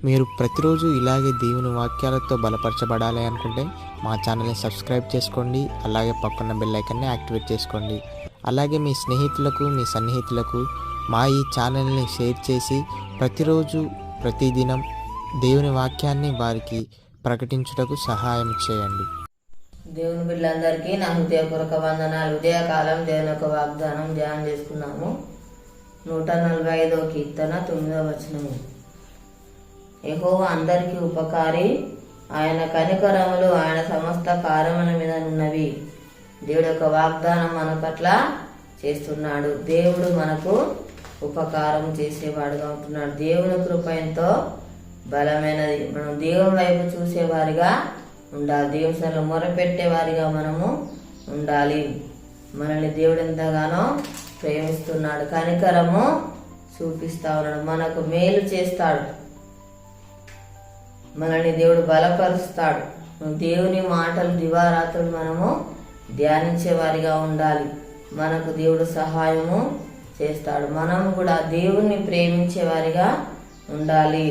మీరు ప్రతిరోజు ఇలాగే దేవుని వాక్యాలతో బలపరచబడాలి అనుకుంటే మా ఛానల్ని సబ్స్క్రైబ్ చేసుకోండి. అలాగే పక్కన బెల్ ఐకాన్ని యాక్టివేట్ చేసుకోండి. అలాగే మీ స్నేహితులకు, మీ సన్నిహితులకు మా ఈ ఛానల్ని షేర్ చేసి ప్రతిరోజు ప్రతిదినం దేవుని వాక్యాన్ని వారికి ప్రకటించుటకు సహాయం చేయండి. దేవుని బిడ్డలందరికీ నా హృదయపూర్వక వందనాలు. ఉదయకాలం దేవుని యొక్క వాగ్దానం ధ్యానం చేసుకున్నాము. 145వ కీర్తన 9వ వచనము. యెహోవా అందరికీ ఉపకారి, ఆయన కనికరములు ఆయన సమస్త కార్యముల మీద ఉన్నవి. దేవుడి యొక్క వాగ్దానం మన పట్ల చేస్తున్నాడు. దేవుడు మనకు ఉపకారం చేసేవాడుగా ఉంటున్నాడు. దేవుని కృప ఎంతో బలమైనది. మనం దేవుని వైపు చూసేవారిగా ఉండాలి. దేవుని సన్నిధిలో మొరపెట్టేవారిగా మనము ఉండాలి. మనల్ని దేవుడు ఎంతగానో ప్రేమిస్తున్నాడు, కనికరము చూపిస్తా ఉన్నాడు, మనకు మేలు చేస్తాడు, మనల్ని దేవుడు బలపరుస్తాడు. దేవుని మాటలు దివారాత్రులు మనము ధ్యానించే వారిగా ఉండాలి. మనకు దేవుడు సహాయము చేస్తాడు. మనం కూడా దేవుణ్ణి ప్రేమించే వారిగా ఉండాలి.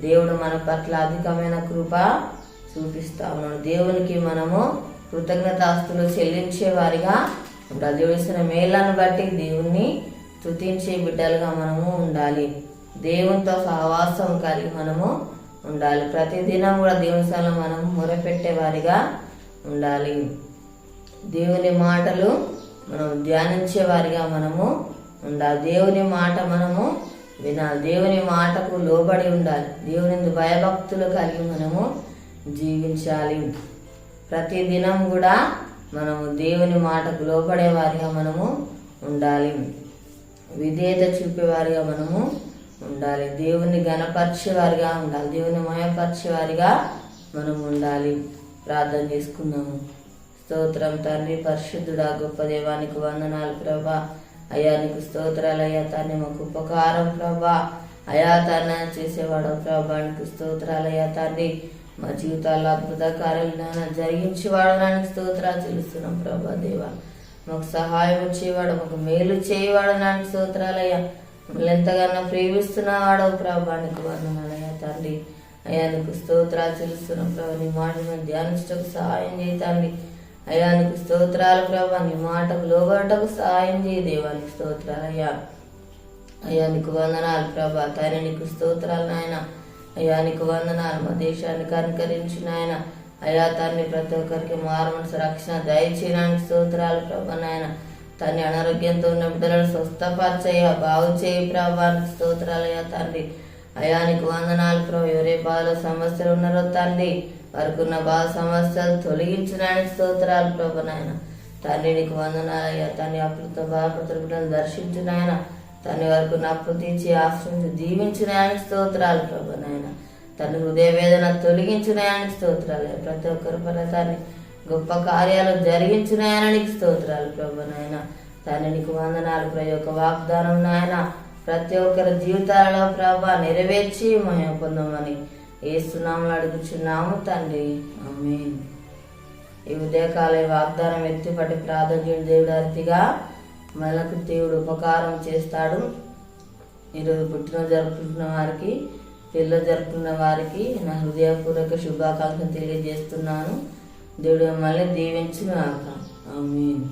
దేవుడు మన పట్ల అధికమైన కృప చూపిస్తా ఉన్నాడు. దేవునికి మనము కృతజ్ఞతాస్తులు చెల్లించే వారిగా ఉండాలి. దేవుడిసిన మేళ్లను బట్టి దేవుణ్ణి స్తుతించే బిడ్డలుగా మనము ఉండాలి. దేవునితో సహవాసం కలిగి మనము ఉండాలి. ప్రతిదినం కూడా దేవుని సన్నిధిలో మనం మొరపెట్టే వారిగా ఉండాలి. దేవుని మాటలు మనం ధ్యానించే వారిగా మనము ఉండాలి. దేవుని మాట మనము వినాలి. దేవుని మాటకు లోబడి ఉండాలి. దేవుని భయభక్తులు కలిగి మనము జీవించాలి. ప్రతిదినం కూడా మనము దేవుని మాటకు లోబడే వారిగా మనము ఉండాలి. విధేయత చూపేవారిగా మనము ఉండాలి. దేవుని గణపరిచేవారిగా ఉండాలి. దేవుని మయపరిచేవారిగా మనం ఉండాలి. ప్రార్థన చేసుకుందాము. స్తోత్రం తండ్రి, పరిశుద్ధుడా, గొప్ప దేవానికి వందనాలు ప్రభా. అయ్యా నీకు స్తోత్రాలు అయ్యా తండ్రి, మాకు ఉపకారం ప్రభా. అయా తండ్రి చేసేవాడు ప్రభా, నీకు స్తోత్రాలు అయ్యా తండ్రి. మా జీవితాల్లో అద్భుత కార్యాలను జరిగించేవాడు నానికి స్తోత్రాలు చెల్లిస్తున్నాం ప్రభా. దేవా మాకు సహాయం వచ్చేవాడు, మాకు మేలు చేయవాడు నానికి స్తోత్రాలు అయ్యా. మమ్మల్ని ఎంతగానో ప్రేమిస్తున్నవాడు ప్రభా, నీకు వందనాలు అయ్యా తండ్రి. అయ్యా నీకు స్తోత్రాలు చెల్లిస్తున్నాం ప్రభా. నీ మాట మేము ధ్యానించటకు సహాయం చేయండి అయ్యా. నీకు స్తోత్రాలు ప్రభా. నీ మాటకు లోబడటకు సహాయం చేయి దేవానికి స్తోత్రాలు అయ్యా. అయ్యా నీకు వందనాలు ప్రభా. తండ్రి నీకు స్తోత్రాలు నాయన. అయ్యా నీకు వందనాలు. మా దేశాన్ని కనికరించిన ఆయన అయ్యా తండ్రి, ప్రతి ఒక్కరికి మారుమనసు రక్షణ దయచేయడానికి స్తోత్రాలు ప్రభా నాయన. తన్ని అనారోగ్యంతో ఉన్న బిడ్డలను స్వస్థపరచయ్యా, బాగు చేయి ప్రభానికి స్తోత్రాలు అయ్యా తండ్రి. అయ్యా నీకు వందనాలు ప్రభు. ఎవరే బాధలో సమస్యలు ఉన్నారో తండ్రి, వారికి ఉన్న బాధ సమస్యలు తొలగించడానికి స్తోత్రాలు ప్రభు నాయన. తండ్రి నీకు వందనాలు అయ్యా తండ్రి. అప్పులతో బాధపడుతున్న బిడ్డలను దర్శించిన ఆయన తండ్రి, వారికి ఉన్న అప్పు తీర్చి ఆశ్రయించి దీవించిన ఆయనకి స్తోత్రాలు ప్రభు నాయన. తండ్రి హృదయ వేదన తొలగించిన ఆయనకి స్తోత్రాలు. ప్రతి ఒక్కరి పర్వతాన్ని గొప్ప కార్యాలు జరిగించిన ఆయనకి స్తోత్రాలు ప్రభు నాయన. తండ్రి నీకు వందనాలు. ప్రతి ఒక్క వాగ్దానం నాయన ప్రతి ఒక్కరి జీవితాలలో ప్రభా నెరవేర్చి మహిమ పొందమని యేసునామములో అడుగుచున్నాము తండ్రి, ఆమేన్. ఈ ఉదయకాల వాగ్దానం ఎత్తిపట్టి ప్రార్థన చేయడం దేవుడు అతిగా మనకు దేవుడు ఉపకారం చేస్తాడు. ఈరోజు పుట్టినరోజు జరుపుకుంటున్న వారికి, పిల్లలు జరుపుకున్న వారికి నా హృదయపూర్వక శుభాకాంక్షలు తెలియజేస్తున్నాను. దేవుడు మిమ్మల్ని దీవించును గాక. ఆమేన్.